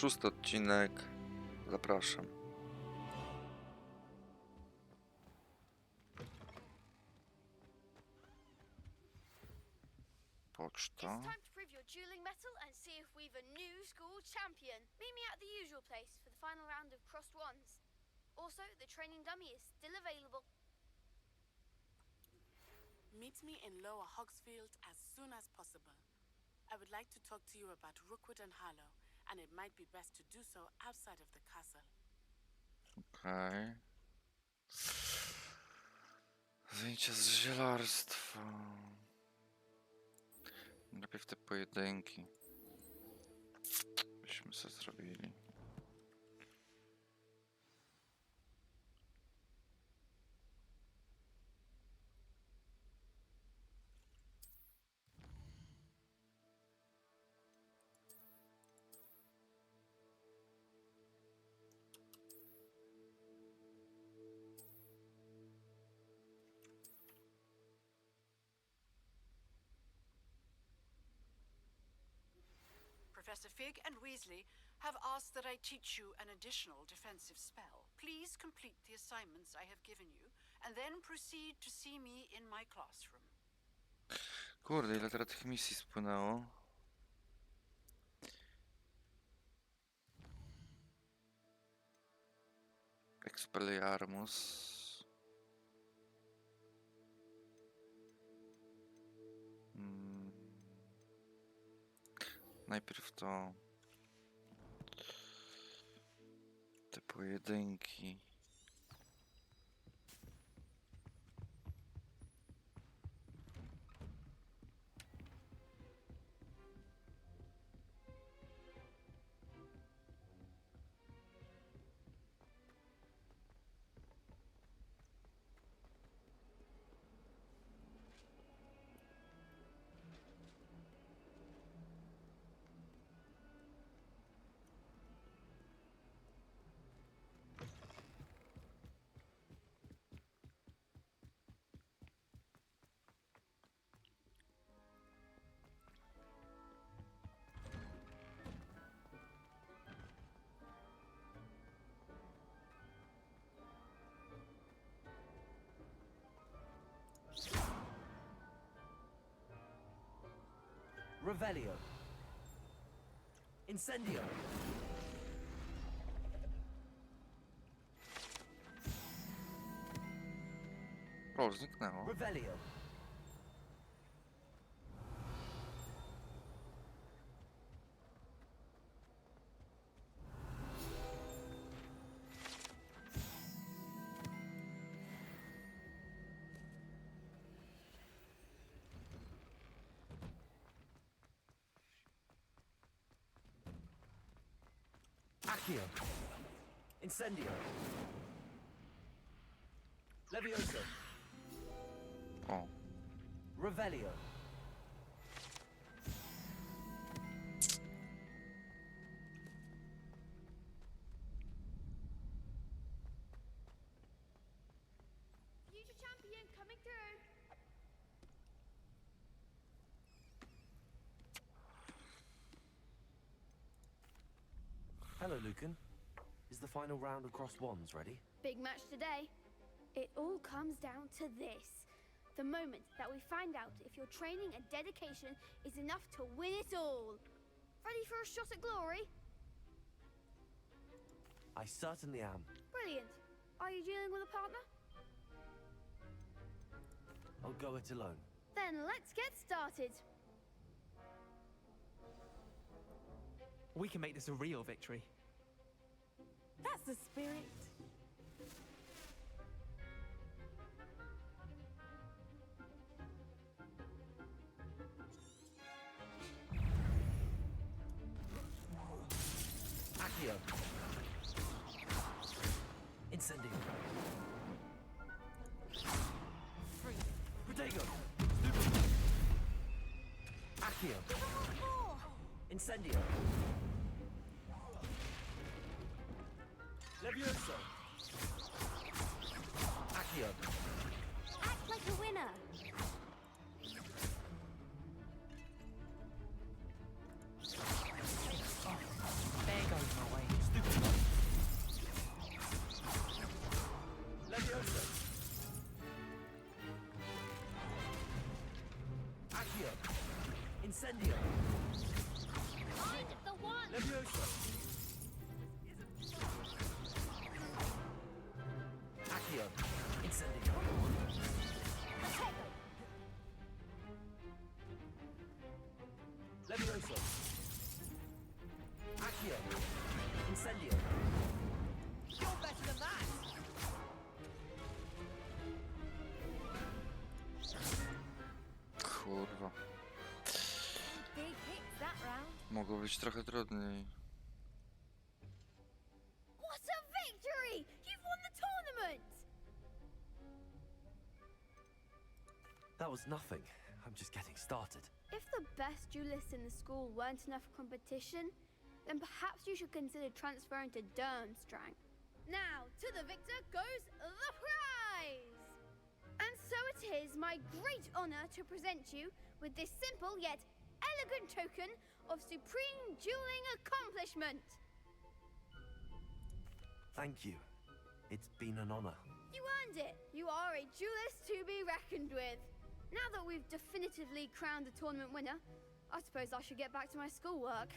6. odcinek. Zapraszam. Poczta. It's time to prove your dueling mettle and see if we've a new school champion. Meet me at the usual place for the final round of crossed wands. Also, the training dummy is still available. Meet me in Lower Hogsfield as soon as possible. I would like to talk to you about Rookwood and Harlow, and it might be best to do so outside of the castle. Okej. Zdjęcia z zielarstwa. Najpierw te pojedynki byśmy sobie zrobili. Professor Fig and Weasley have asked that I teach you an additional defensive spell. Please complete the assignments I have given you, and then proceed to see me in my classroom. Kurde, ile teraz tych misji spłynęło. Expelliarmus. Najpierw to te pojedynki. Revelio. Incendio. O, zniknęło. Revelio. Accio. Incendio. Levioso. O, Revelio. Future champion coming through. Hello, Lucan. Is the final round of crossed wands ready? Big match today. It all comes down to this. The moment that we find out if your training and dedication is enough to win it all. Ready for a shot at glory? I certainly am. Brilliant. Are you dealing with a partner? I'll go it alone. Then let's get started. We can make this a real victory. That's the spirit. Accio. Incendio. Protego. Accio. Incendio. Levioso. Accio. Act like a winner. There goes Incendio! Find the one! Levioso! Accio! Incendio! Levioso! Accio! Incendio! You're better than that! Kurwa. Big hits that round. Mogło być trochę trudniej. What a victory! You've won the tournament! That was nothing. I'm just getting started. If the best duelists in the school weren't enough competition, then perhaps you should consider transferring to Durmstrang. Now, to the victor goes the prize! And so it is my great honor to present you with this simple yet elegant token of supreme dueling accomplishment. Thank you. It's been an honor. You earned it. You are a duelist to be reckoned with. Now that we've definitively crowned the tournament winner, I suppose I should get back to my schoolwork.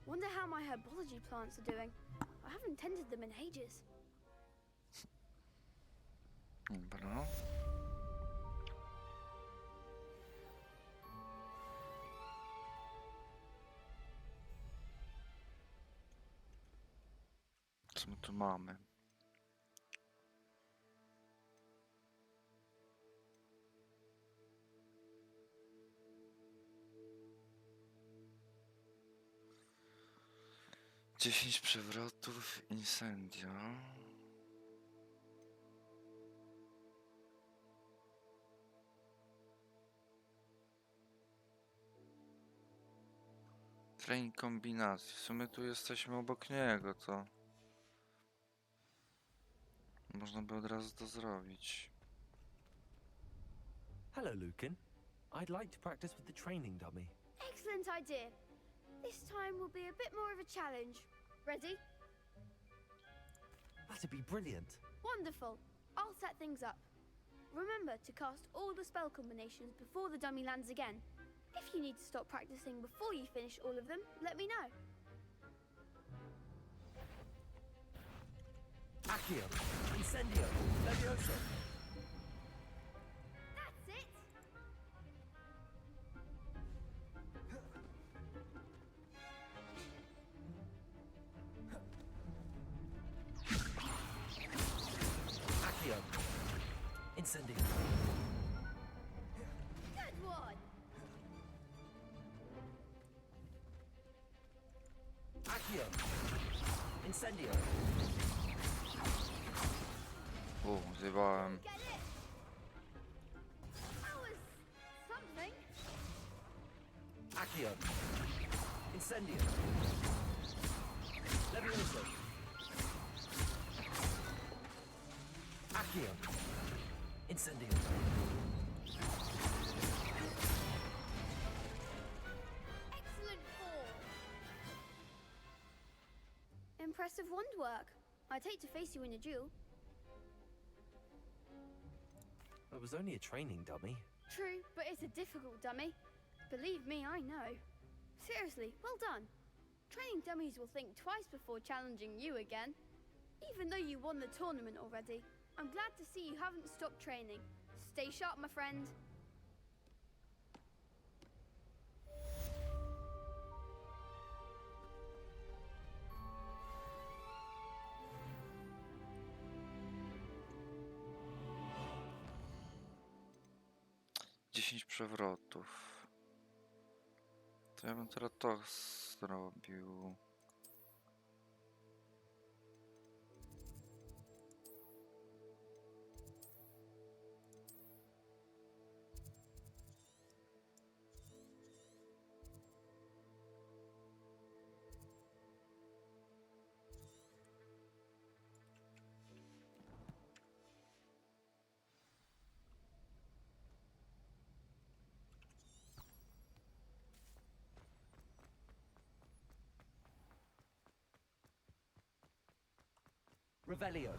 Wonder how my herbology plants are doing. I haven't tended them in ages. Dobra. Co my tu mamy? Dziesięć przewrotów, incendio. Trening kombinacji. W sumie tu jesteśmy obok niego, to można by od razu to zrobić. Hello, Lucan. I'd like to practice with the training dummy. Excellent idea. This time will be a bit more of a challenge. Ready? That'd be brilliant. Wonderful. I'll set things up. Remember to cast all the spell combinations before the dummy lands again. If you need to stop practicing before you finish all of them, let me know. Accio! Incendio! Levioso! That's it! Accio! Incendio! Good one! Accio! Incendio! O, zjebałem. Get it! That was something. Accio! Incendio! Levioso! Accio! Incendio! Excellent form. Impressive wand work. I'd hate to face you in a duel. It was only a training dummy. True, but it's a difficult dummy. Believe me, I know. Seriously, well done. Training dummies will think twice before challenging you again. Even though you won the tournament already, I'm glad to see you haven't stopped training. Stay sharp, my friend. Dziesięć przewrotów. To ja bym teraz to zrobił. Revelio.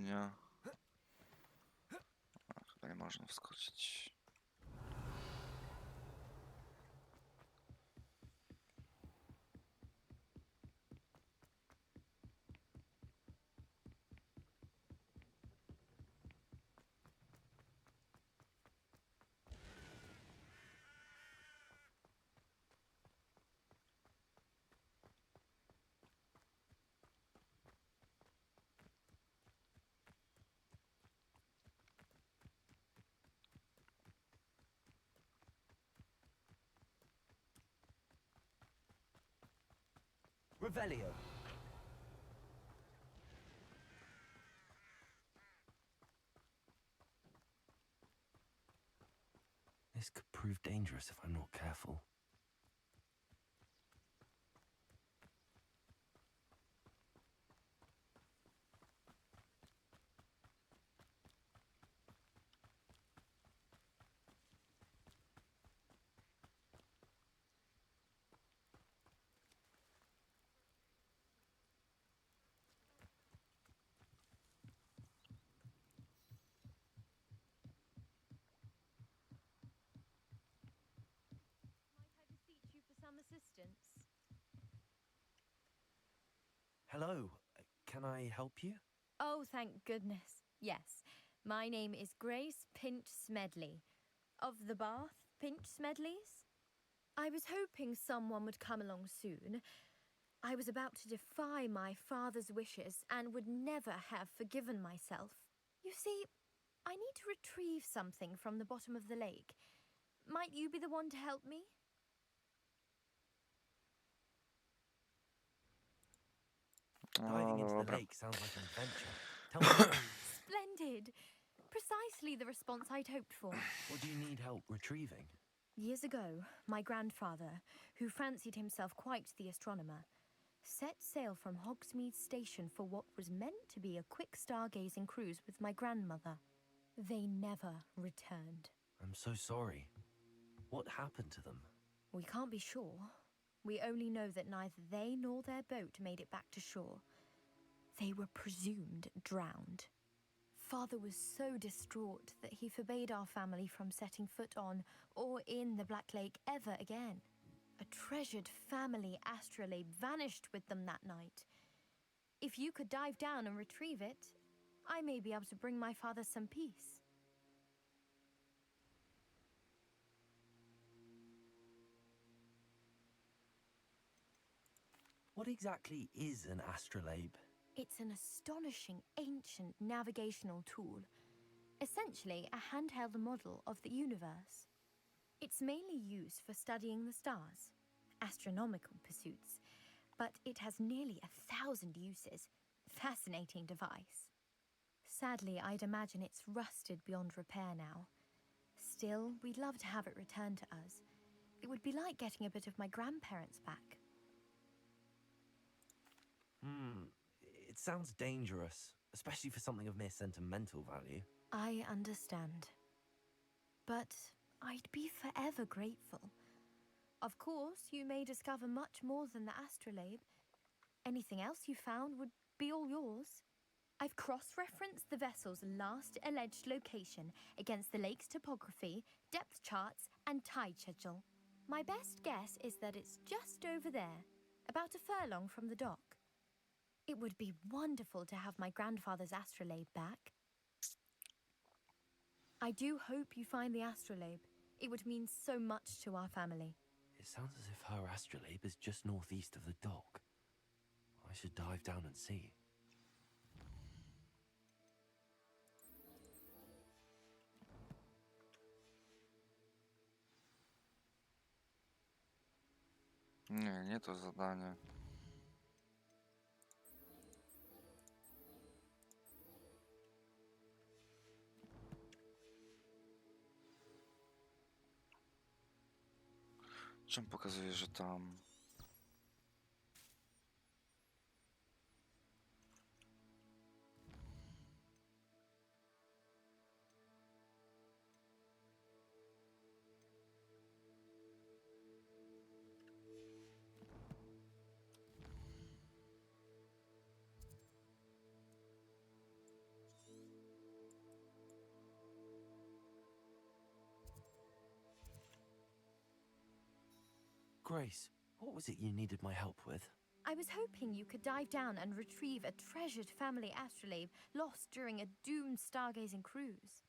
jaskinia. A, chyba nie można wskoczyć. Revelio. This could prove dangerous if I'm not careful. Might I beseech you for some assistance? Hello. Can I help you? Oh, thank goodness. Yes. My name is Grace Pinch Smedley. Of the Bath Pinch Smedleys? I was hoping someone would come along soon. I was about to defy my father's wishes and would never have forgiven myself. You see, I need to retrieve something from the bottom of the lake. Might you be the one to help me? Diving into the dobra. lake sounds like an adventure. Tell me, more. Splendid! Precisely the response I'd hoped for. What do you need help retrieving? Years ago, my grandfather, who fancied himself quite the astronomer, set sail from Hogsmeade Station for what was meant to be a quick stargazing cruise with my grandmother. They never returned. I'm so sorry. What happened to them? We can't be sure. We only know that neither they nor their boat made it back to shore. They were presumed drowned. Father was so distraught that he forbade our family from setting foot on or in the Black Lake ever again. A treasured family astrolabe vanished with them that night. If you could dive down and retrieve it, I may be able to bring my father some peace. What exactly is an astrolabe? It's an astonishing ancient navigational tool, essentially a handheld model of the universe. It's mainly used for studying the stars, astronomical pursuits, but it has nearly 1,000 uses. Fascinating device. Sadly, I'd imagine it's rusted beyond repair now. Still, we'd love to have it returned to us. It would be like getting a bit of my grandparents back. It sounds dangerous, especially for something of mere sentimental value. I understand. But I'd be forever grateful. Of course, you may discover much more than the astrolabe. Anything else you found would be all yours. I've cross-referenced the vessel's last alleged location against the lake's topography, depth charts, and tide schedule. My best guess is that it's just over there, about a furlong from the dock. It would be wonderful to have my grandfather's astrolabe back. I do hope you find the astrolabe. It would mean so much to our family. It sounds as if her astrolabe is just northeast of the dock. I should dive down and see. Nie to zadanie. Czym pokazuje, że tam... Grace, what was it you needed my help with? I was hoping you could dive down and retrieve a treasured family astrolabe lost during a doomed stargazing cruise.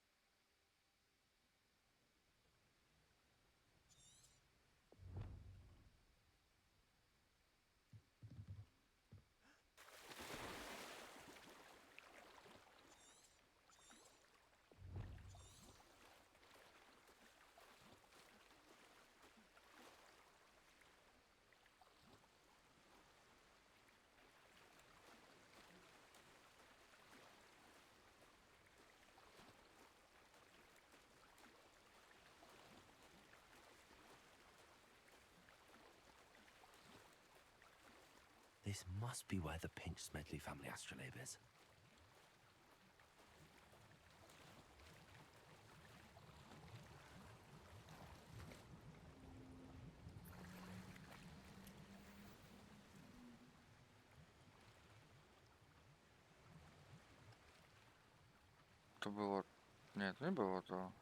This must be where the Pinch Smedley family astrolabe is. To było... Nie, to nie było to.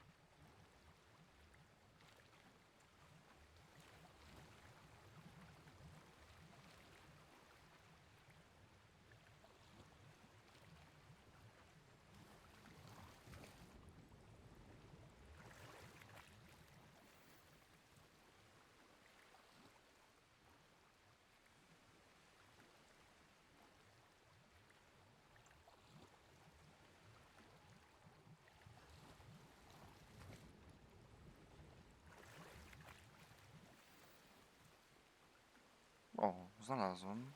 O, znalazłem.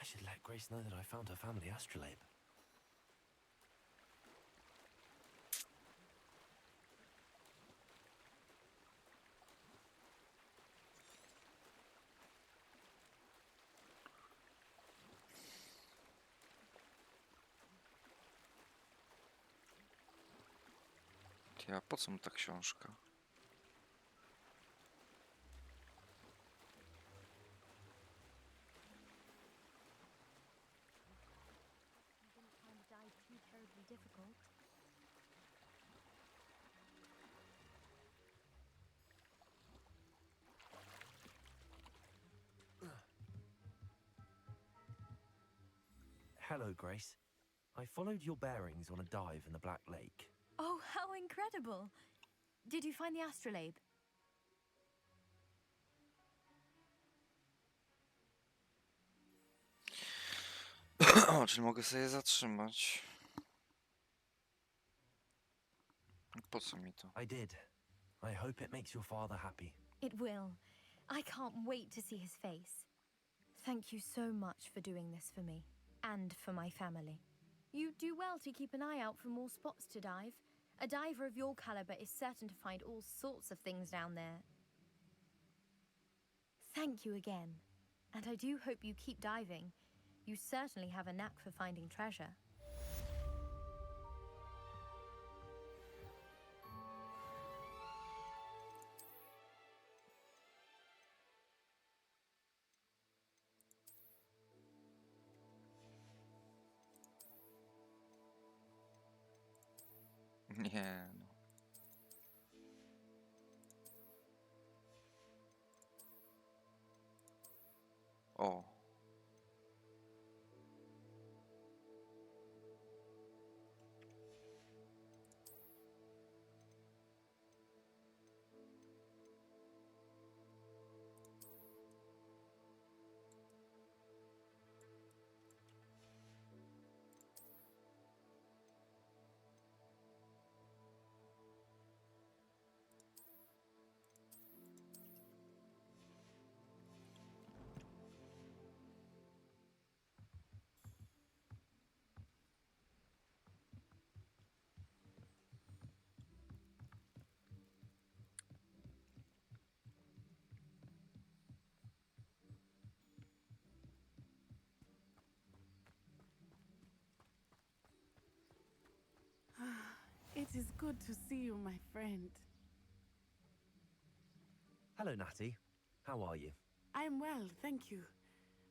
I should let Grace know that I found her family astrolabe. Ja, po co mi ta książka? Didn't find the dive too terribly difficult. Hello, Grace. I followed your bearings on a dive in the Black Lake. Oh, how incredible! Did you find the astrolabe? O, czyli mogę sobie zatrzymać. Po co mi to? I did. I hope it makes your father happy. It will. I can't wait to see his face. Thank you so much for doing this for me and for my family. You do well to keep an eye out for more spots to dive. A diver of your caliber is certain to find all sorts of things down there. Thank you again. And I do hope you keep diving. You certainly have a knack for finding treasure. Nie, no. O. It is good to see you, my friend. Hello, Natty. How are you? I'm well, thank you.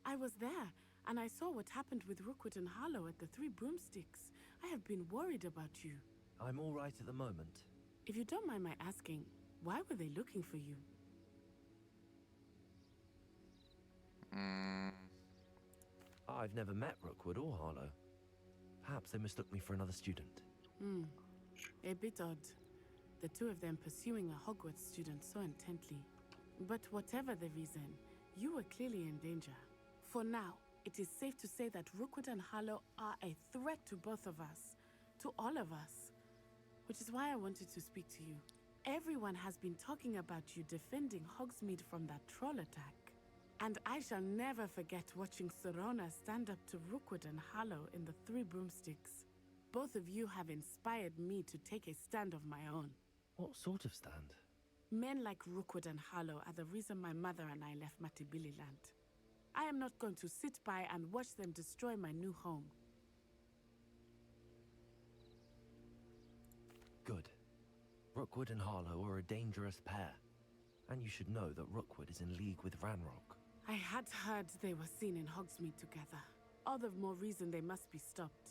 I was there, and I saw what happened with Rookwood and Harlow at the Three Broomsticks. I have been worried about you. I'm all right at the moment. If you don't mind my asking, why were they looking for you? I've never met Rookwood or Harlow. Perhaps they mistook me for another student. A bit odd. The two of them pursuing a Hogwarts student so intently. But whatever the reason, you were clearly in danger. For now, it is safe to say that Rookwood and Harlow are a threat to both of us. To all of us. Which is why I wanted to speak to you. Everyone has been talking about you defending Hogsmeade from that troll attack. And I shall never forget watching Serona stand up to Rookwood and Harlow in the Three Broomsticks. Both of you have inspired me to take a stand of my own. What sort of stand? Men like Rookwood and Harlow are the reason my mother and I left Matibili-land. I am not going to sit by and watch them destroy my new home. Good. Rookwood and Harlow are a dangerous pair. And you should know that Rookwood is in league with Ranrock. I had heard they were seen in Hogsmeade together. All the more reason they must be stopped.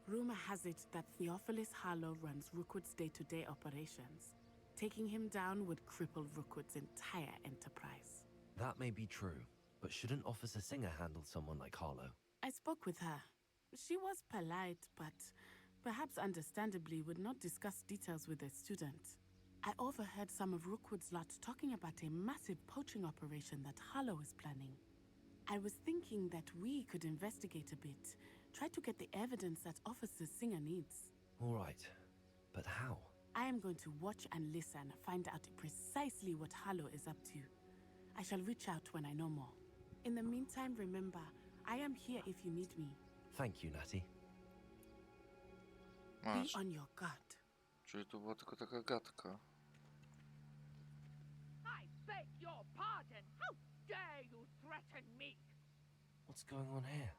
Rumor has it that Theophilus Harlow runs Rookwood's day-to-day operations. Taking him down would cripple Rookwood's entire enterprise. That may be true, but shouldn't Officer Singer handle someone like Harlow? I spoke with her. She was polite, but perhaps understandably would not discuss details with a student. I overheard some of Rookwood's lot talking about a massive poaching operation that Harlow is planning. I was thinking that we could investigate a bit, try to get the evidence that Officer Singer needs. All right, but how? I am going to watch and listen, find out precisely what Harlow is up to. I shall reach out when I know more. In the meantime, remember, I am here if you need me. Thank you, Natty. Be Masz. on your guard. Czyli to była tylko taka gadka. I beg your pardon! How dare you threaten me? What's going on here?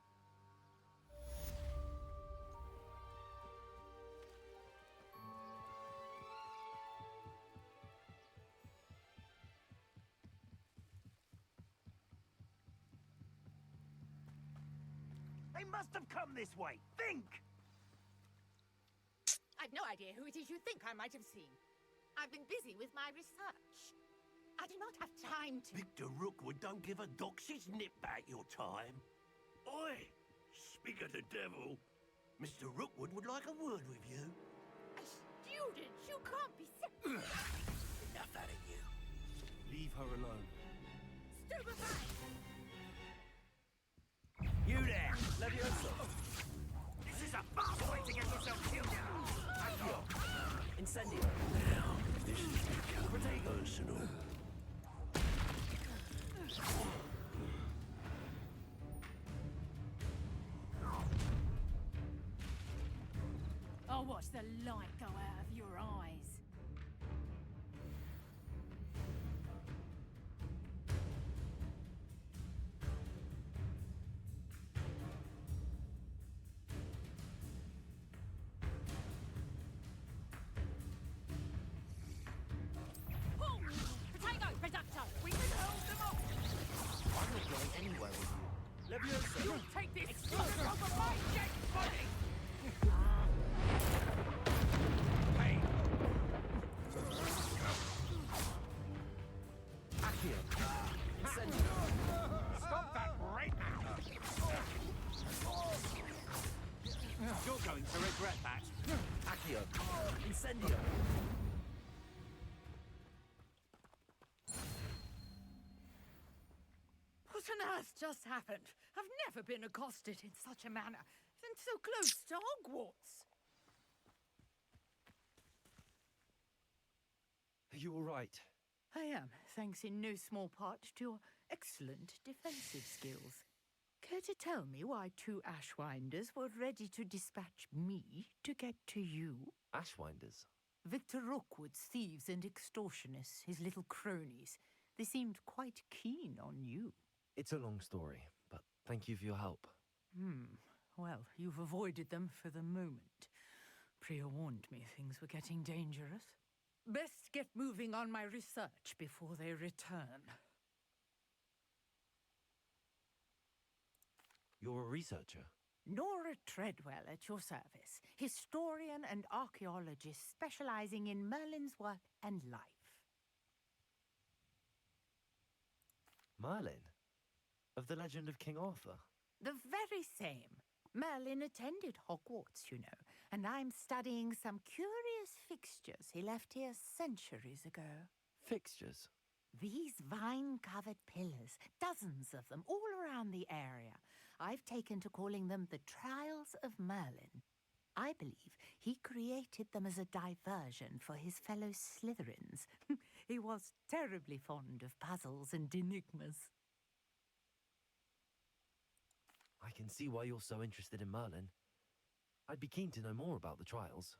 They must have come this way. Think! I've no idea who it is you think I might have seen. I've been busy with my research. I do not have time to... Victor Rookwood don't give a doxy's nip back your time. Oi! Speak of the devil. Mr. Rookwood would like a word with you. A student? You can't be... Enough out of you. Leave her alone. Stupefy! You there! Leviosa! This is a fast way to get yourself killed now! Incendio! Now, this is becoming personal. I'll watch the light go out of your eyes. Boom! Potato! Reducto! We can hold them off! I'm not going anywhere with you. Leviosa! You'll take this student over my dead body! Hey! Accio! Incendio! Stop that right now! You're going to regret that. Accio! Incendio! What on earth just happened? I've never been accosted in such a manner, and so close to Hogwarts. Are you all right? I am, thanks in no small part to your excellent defensive skills. Care to tell me why two Ashwinders were ready to dispatch me to get to you? Ashwinders? Victor Rookwood's thieves and extortionists, his little cronies. They seemed quite keen on you. It's a long story, but thank you for your help. Well, you've avoided them for the moment. Priya warned me things were getting dangerous. Best get moving on my research before they return. You're a researcher? Nora Treadwell at your service, historian and archaeologist specializing in Merlin's work and life. Merlin? Of the legend of King Arthur? The very same. Merlin attended Hogwarts, you know, and I'm studying some curious fixtures he left here centuries ago. Fixtures? These vine-covered pillars, dozens of them, all around the area. I've taken to calling them the Trials of Merlin. I believe he created them as a diversion for his fellow Slytherins. He was terribly fond of puzzles and enigmas. I can see why you're so interested in Merlin. I'd be keen to know more about the trials.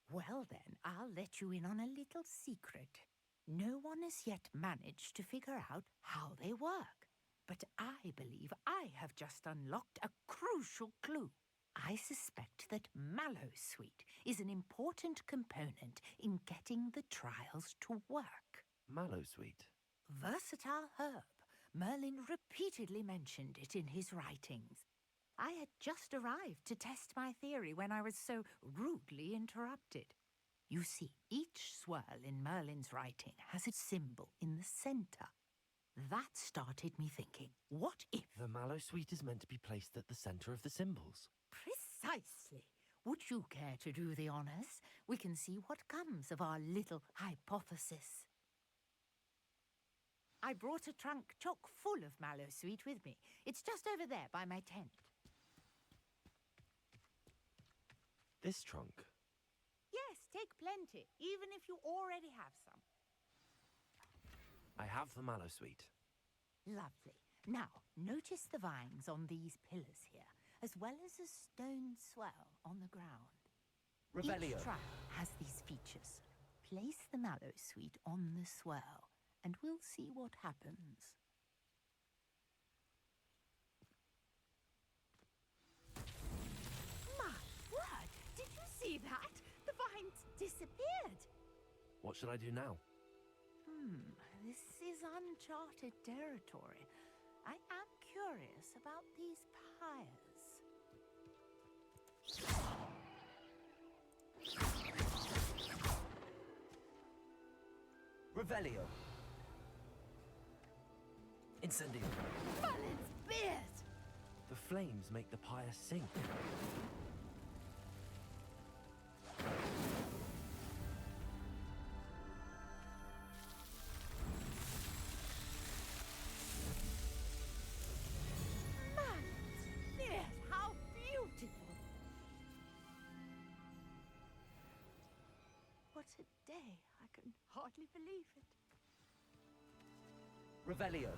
Well then, I'll let you in on a little secret. No one has yet managed to figure out how they work. But I believe I have just unlocked a crucial clue. I suspect that Mallowsweet is an important component in getting the trials to work. Mallowsweet? Versatile herb. Merlin repeatedly mentioned it in his writings. I had just arrived to test my theory when I was so rudely interrupted. You see, each swirl in Merlin's writing has a symbol in the center. That started me thinking, what if... The Mallowsweet is meant to be placed at the center of the symbols. Precisely. Would you care to do the honors? We can see what comes of our little hypothesis. I brought a trunk chock full of Mallowsweet with me. It's just over there by my tent. This trunk? Yes, take plenty, even if you already have some. I have the Mallowsweet. Lovely. Now, notice the vines on these pillars here, as well as a stone swell on the ground. Revelio. Each trial has these features. Place the Mallowsweet on the swirl, and we'll see what happens. My word! Did you see that? The vines disappeared. What should I do now? This is uncharted territory. I am curious about these pyres. Revelio. Incendio. Merlin's beard! The flames make the pyre sink. Merlin's beard! How beautiful! What a day! I can hardly believe it. Revelio.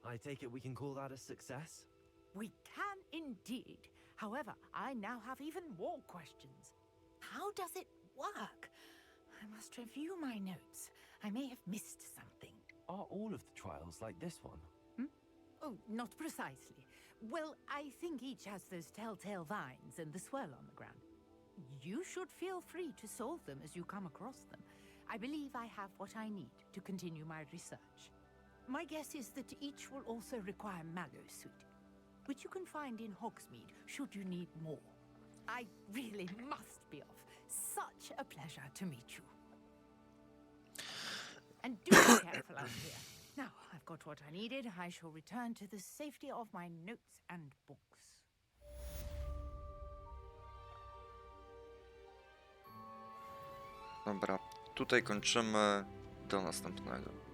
I take it we can call that a success? We can indeed. However, I now have even more questions. How does it work? I must review my notes. I may have missed something. Are all of the trials like this one? Oh, not precisely. Well, I think each has those telltale vines and the swirl on the ground. You should feel free to solve them as you come across them. I believe I have what I need to continue my research. My guess is that each will also require Mallowsweet, which you can find in Hogsmeade should you need more. I really must be off. Such a pleasure to meet you. And do be careful out here. Now, I've got what I needed. I shall return to the safety of my notes and books. Dobra, tutaj kończymy. Do następnego.